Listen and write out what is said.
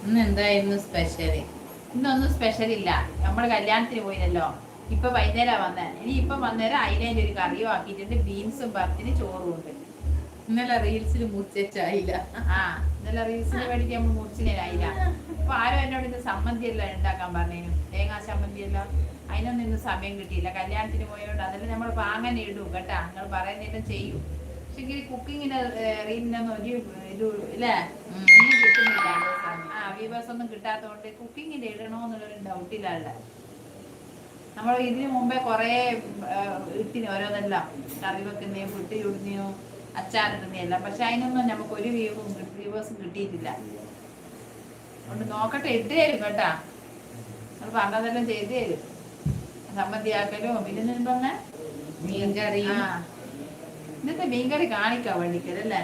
ഇന്ന് എന്തായിരുന്നു സ്പെഷ്യല്? ഇന്നൊന്നും സ്പെഷ്യൽ ഇല്ല. നമ്മള് കല്യാണത്തിന് പോയില്ലല്ലോ. ഇപ്പൊ വൈകുന്നേരം വന്നേ. ഇനി ഇപ്പൊ വന്നേരം അയിലേന്റെ ഒരു കറിയും ആക്കിയിട്ടുണ്ട്. ബീൻസും പത്തിന് ചോറും ഉണ്ട്. ഇന്നലെ റീൽസിൽ മുറിച്ചായില്ല. ഇന്നലെ റീൽസിന് വേണ്ടിട്ട് നമ്മൾ മുറിച്ചിനായില്ല. അപ്പൊ ആരും എന്നോട് ഇന്ന് സമ്മന്തി എല്ലാം ഉണ്ടാക്കാൻ പറഞ്ഞേനു. തേങ്ങാ ചമ്മന്തി എല്ലാം. അതിനൊന്നും ഇന്ന് സമയം കിട്ടിയില്ല. കല്യാണത്തിന് പോയതുകൊണ്ട് അതെല്ലാം നമ്മൾ പാങ്ങനെ ഇടും കേട്ടാ. നിങ്ങൾ പറയുന്നതെല്ലാം ചെയ്യും. പക്ഷെ കുക്കിങ്ങിന് റീലിനൊന്നും ഒരു ഇത് ഇല്ലേ, ഒന്നും കിട്ടുന്നില്ല. വ്യൂവേഴ്സ് ഒന്നും കിട്ടാത്തതുകൊണ്ട് കുക്കിങ്ങിന്റെ ഇടണോന്നുള്ളൊരു ഡൗട്ടിലുള്ള. നമ്മൾ ഇതിനു മുമ്പേ കുറെ ഇട്ടിന് ഓരോന്നെല്ലാം കറി വെക്കുന്നതും പുട്ടി ചുടുന്നതും അച്ചാറിടുന്നതെല്ലാം. പക്ഷെ അതിനൊന്നും നമുക്ക് ഒരു വ്യൂവേഴ്സും കിട്ടിയിട്ടില്ല. അതുകൊണ്ട് നോക്കട്ടെ, ഇട്ട് തരും കേട്ടാ. നമ്മൾ പറഞ്ഞതെല്ലാം ചെയ്തു തരും. സമ്മതിയാക്കലും പിന്നെ പറഞ്ഞ മീൻകറിയും ഇന്നത്തെ മീൻകറി കാണിക്കാൻ വേണ്ടിക്കല്ലേ.